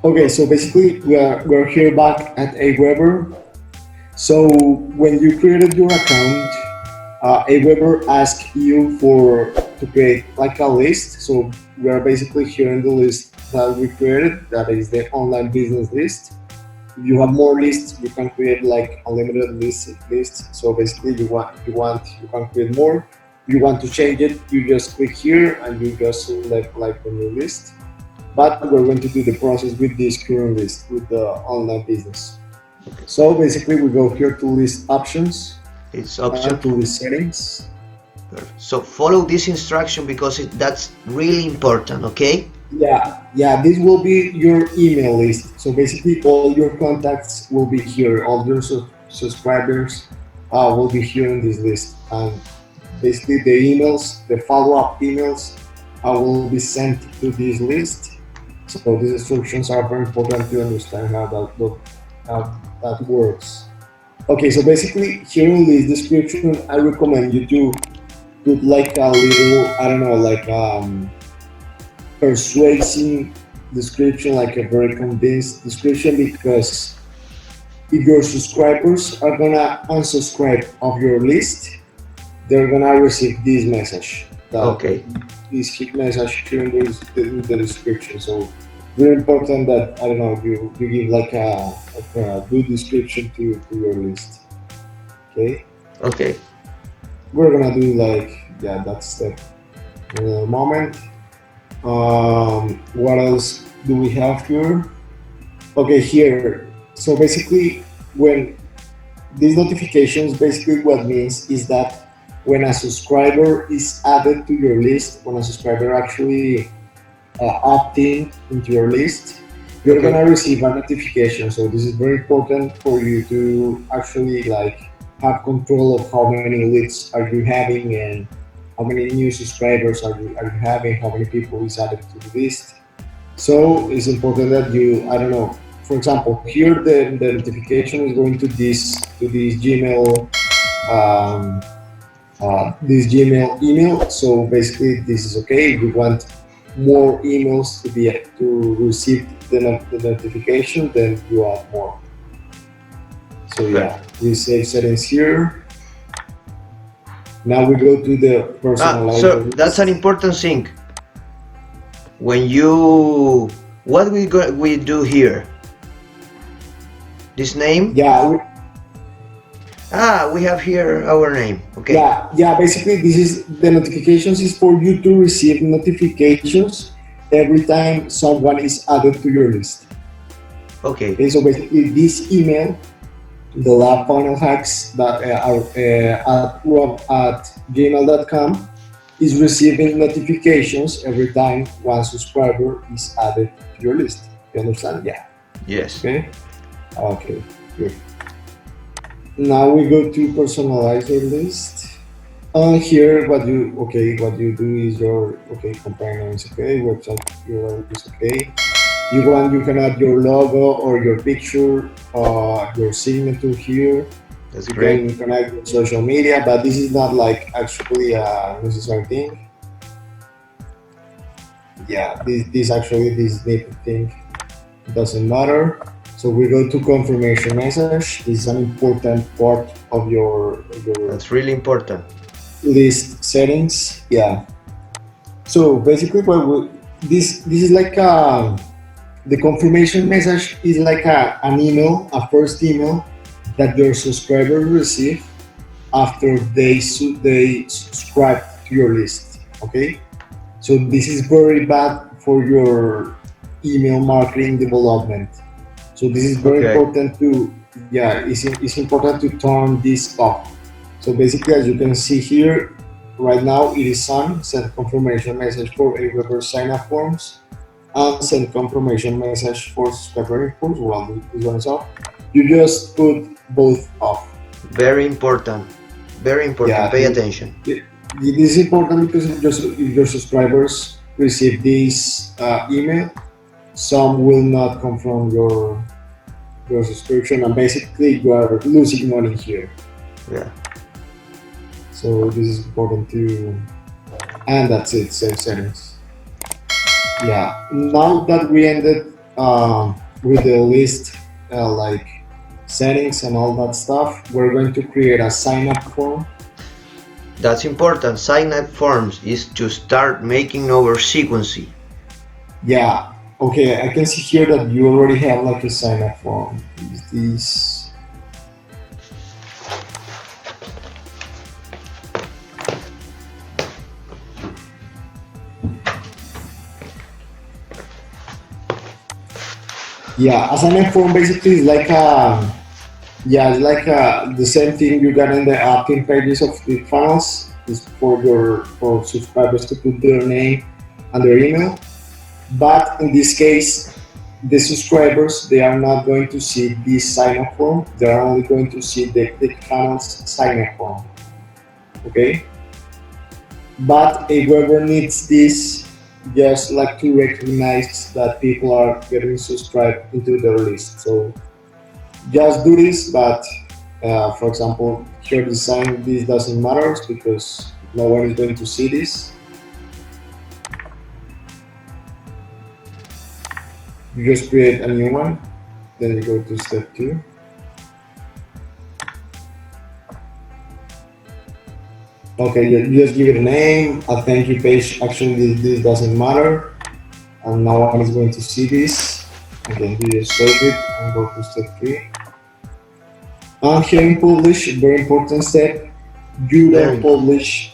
Okay, so basically we're here back at Aweber. So when you created your account, Aweber asked you for to create like a list. So we are basically here in the list that we created. That is the online business list. If you have more lists, you can create like unlimited lists. So basically, you can create more. You want to change it, you just click here and you just select like the new list. But we're going to do the process with this current list with the online business. Okay. So basically, we go here to list options It's and option. to list settings. Perfect. So follow this instruction because that's really important. Okay. Yeah, this will be your email list. So basically, all your contacts will be here. All your subscribers will be here in this list. And basically, the emails, the follow-up emails, will be sent to this list. So these instructions are very important to understand how that works. Okay, so basically, here in this description, I recommend you to put like a little, I don't know, like persuasive description, like a very convinced description, because if your subscribers are gonna unsubscribe of your list, they're gonna receive this message. That Okay. this hit message here in the description. So very important that I don't know you give like a good description to your list. Okay, Okay. we're gonna do like yeah that step in a moment. What else do we have here? Okay, here. So basically, when these notifications, basically what means is that when a subscriber is added to your list, when a subscriber actually opt in into your list, you're Okay. gonna receive a notification. So this is very important for you to actually like have control of how many leads are you having and how many new subscribers are you having, how many people is added to the list. So it's important that you, I don't know, for example, here the notification is going to um, this Gmail email. So basically, this is okay. If you want more emails to receive the notification, then you add more. So yeah, Perfect. we save settings here. Now we go to the So personalizer that's an list. important thing. When you what we do here? This name? Yeah, We have here our name. Okay. yeah. Basically, this is the notifications is for you to receive notifications every time someone is added to your list. Okay. Okay, so basically, this email, the lab funnel hacks that are at gmail.com, is receiving notifications every time one subscriber is added to your list. You understand? Yeah. Yes. Okay. Okay. Good. Now we go to personalize your list. Here, what you do is your compare name is okay, website URL is okay. You can add your logo or your picture, your signature here. That's You great. can connect with social media, but this is not like actually a necessary thing. Yeah, this actually this native thing doesn't matter. So we go to confirmation message. This is an important part of your That's really important. list settings. Yeah. So basically, this is like the confirmation message is like an email, a first email that your subscribers receive after they subscribe to your list. Okay. So this is very bad for your email marketing development. So this is very Okay. important to yeah, it's important to turn this off. So basically, as you can see here, right now it is on send confirmation message for Aweber sign up forms and send confirmation message for subscriber forms. Well, this one is off. You just put both off. Very important. Very important. Yeah, Pay attention. this is important because if your subscribers receive this email, some will not confirm your subscription, and basically you are losing money here. Yeah. So this is important too. And that's it, save settings. Yeah, now that we ended with the list like settings and all that stuff, we're going to create a sign up form. That's important. Sign up forms is to start making our sequence. Yeah, okay, I can see here that you already have like a sign up form. Is this? Yeah, a sign up form basically is like yeah, it's like the same thing you got in the opt-in pages of Clickfunnels. Is for subscribers to put their name and their email. But in this case, the subscribers they are not going to see this sign up form. They are only going to see the Clickfunnels sign up form. Okay, but Aweber needs this just like to recognize that people are getting subscribed into their list. So just do this, but for example, here design this doesn't matter because no one is going to see this. You just create a new one, then you go to step 2. Okay, you just give it a name, a thank you page. Actually, this doesn't matter, and no one is going to see this. Again, you just save it and go to step 3. And here in publish, very important step, you don't publish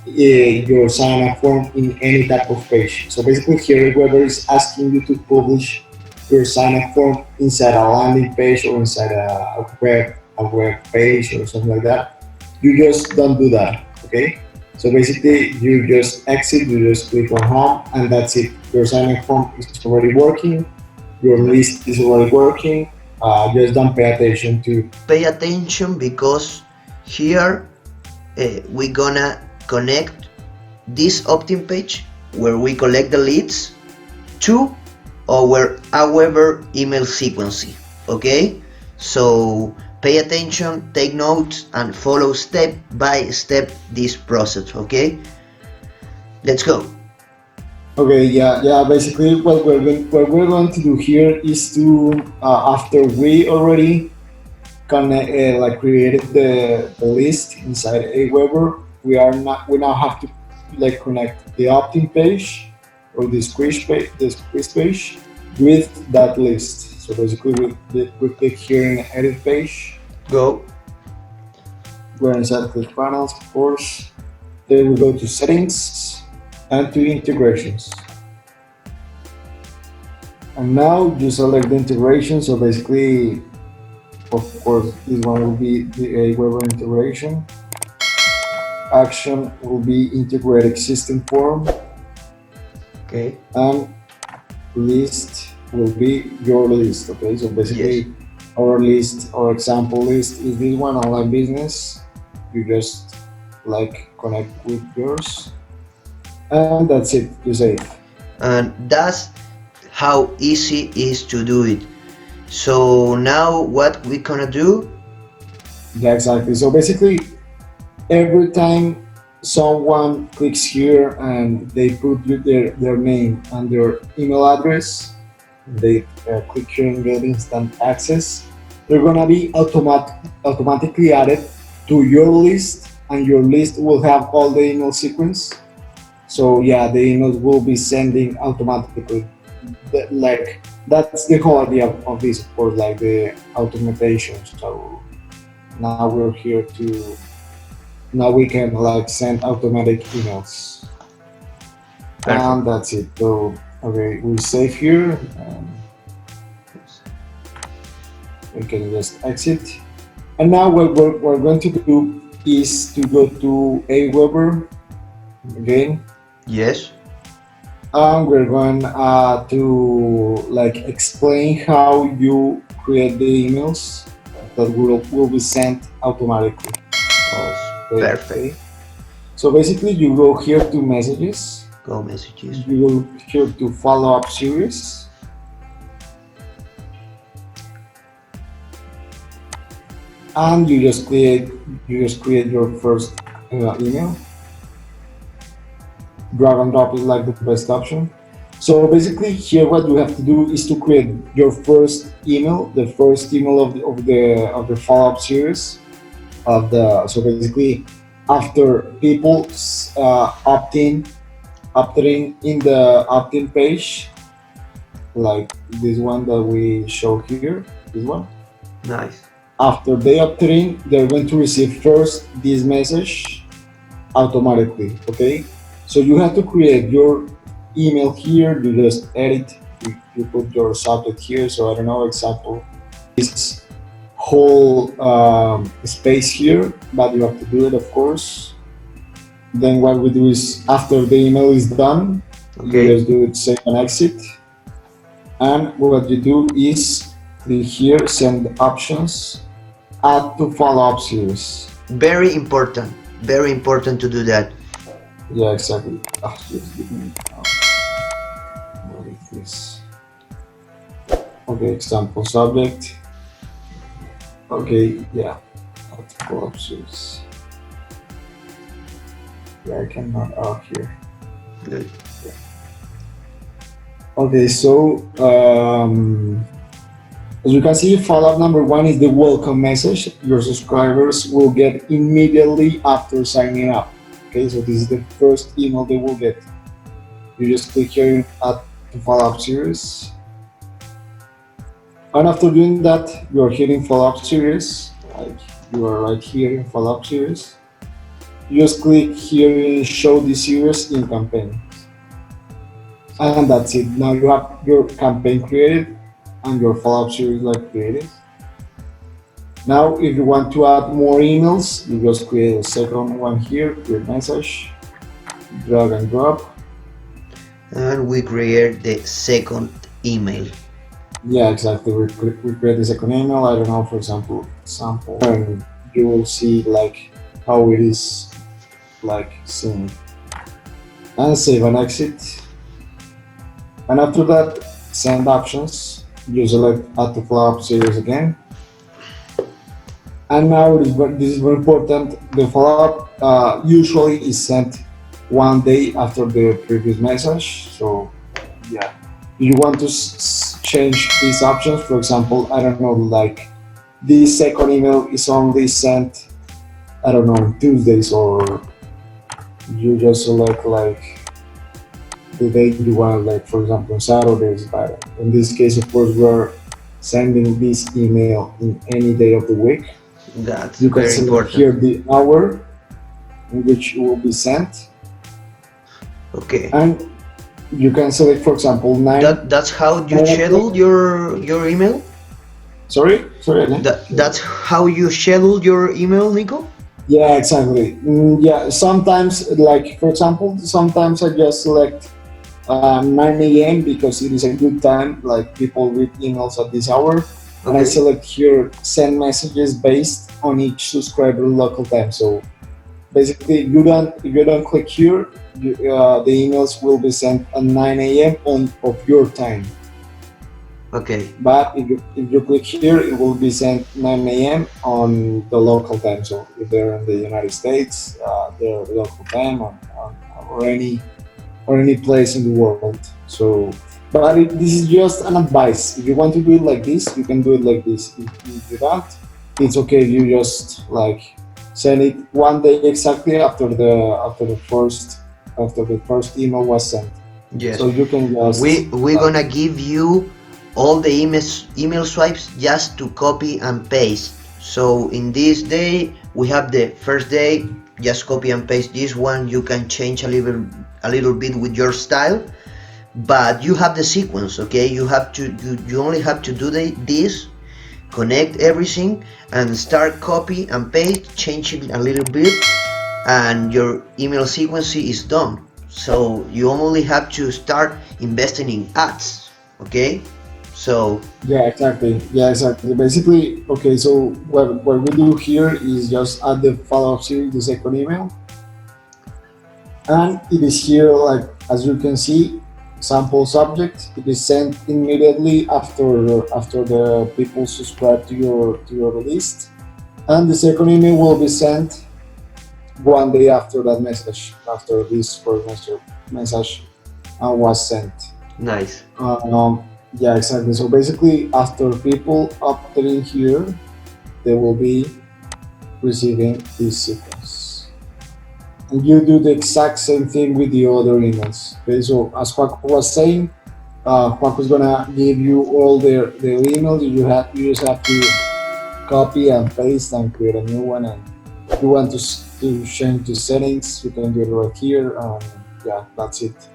your sign up form in any type of page. So basically here Aweber is asking you to publish your sign up form inside a landing page or inside a web page or something like that. You just don't do that, okay? So basically you just exit, you just click on home and that's it. Your sign up form is already working, your list is already working. Just don't pay attention to. Pay attention because here we gonna connect this opt-in page where we collect the leads to our Aweber email sequence. Okay, so pay attention, take notes, and follow step by step this process. Okay, let's go. Okay, yeah. Basically, what we're going to do here is to after we already connect, like created the list inside Aweber, we now have to like connect the opt-in page or this quiz page with that list. So basically, we click here in the edit page. Go. We're inside Clickfunnels, of course. Then we go to settings and to integrations. And now you select the integration. So basically, of course, this one will be the Aweber integration. Action will be integrate existing form. Okay. And list will be your list. Okay, so basically, Yes. our list, our example list is this one, online business. You just like connect with yours, and that's it. You save. And that's how easy it is to do it. So now what we gonna do? Yeah, exactly. So basically, every time someone clicks here and they put their name and their email address, they click here and get instant access, they're gonna be automatically added to your list, and your list will have all the email sequence. So yeah, the emails will be sending automatically. Like that's the whole idea of this, of course, like the automation. So now we're here to now we can like send automatic emails. Perfect. And that's it. So okay, we save here and we can just exit. And now what we're going to do is to go to Aweber again. Yes. And we're going to like explain how you create the emails that will be sent automatically. Oh, Okay. perfect. So basically, you go here to messages. Go messages. You go here to follow up series. And you just create your first email. Drag and drop is like the best option. So basically here what you have to do is to create your first email, the first email of the follow-up series of the. So basically after people opting in the opt-in page, like this one that we show here, this one. Nice. After they opt in, they're going to receive first this message automatically. Okay, so you have to create your email here. You just edit. You put your subject here. So I don't know, example, this whole space here, but you have to do it, of course. Then what we do is after the email is done, you Okay. just do it save and exit. And what you do is click here, send options, add to follow-up series. Very important. Very important to do that. Yeah, exactly. Just give me what is this? Okay, example subject. Okay, yeah, add to follow-up series. Yeah, I cannot out here. Good. Okay, so as you can see, follow-up number one is the welcome message your subscribers will get immediately after signing up. Okay, so this is the first email they will get. You just click here at the follow-up series. And after doing that, you are hitting follow-up series. Like you are right here in follow-up series. You just click here in show the series in campaign. And that's it. Now you have your campaign created and your follow-up series like created. Now, if you want to add more emails, you just create a second one here, create message, drag and drop. And we create the second email. Yeah, exactly. We create the second email. I don't know, for example, sample, and you will see like how it is like seen. And save and exit. And after that, send options. You select add to follow-up series again. And now this is very important. The follow-up usually is sent one day after the previous message. So yeah, you want to change these options. For example, I don't know, like this second email is only sent, I don't know, on Tuesdays, or you just select like the day you want, like for example on Saturdays. But in this case, of course, we're sending this email in any day of the week. That's You can very select important. here the hour in which it will be sent, Okay. and you can select, for example, That's how you 9 o'clock. schedule your email? Sorry again. That's how you schedule your email, Nico? Yeah, exactly. Yeah, sometimes, like for example, sometimes I just select 9 a.m. because it is a good time. Like people read emails at this hour, and I Okay. select here send messages based on each subscriber local time. So basically, if you don't click here, the emails will be sent at 9 a.m. on of your time. Okay. But if you click here, it will be sent 9 a.m. on the local time. So if they're in the United States, their local time or any place in the world. So, but this is just an advice. If you want to do it like this, you can do it like this. If you don't, it's okay. You just like send it one day exactly after the first email was sent. Yes. So you can just We're gonna give you all the email swipes just to copy and paste. So in this day we have the first day, just copy and paste this one. You can change a little bit with your style, but you have the sequence. Okay, you only have to do this, connect everything, and start copy and paste, change it a little bit, and your email sequence is done. So you only have to start investing in ads. Okay, so yeah, exactly. Yeah, exactly. Basically, okay. So what we do here is just add the follow-up series, the second email, and it is here like as you can see, sample subject. It is sent immediately after the people subscribe to your list, and the second email will be sent one day after that message, after this first message was sent. Nice. Yeah, exactly. So basically, after people opted in here, they will be receiving this sequence. And you do the exact same thing with the other emails. Okay, so as Paco was saying, Paco's gonna give you all their emails. You just have to copy and paste and create a new one. And if you want to change the settings, you can do it right here. Yeah, that's it.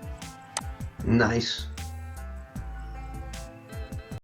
Nice.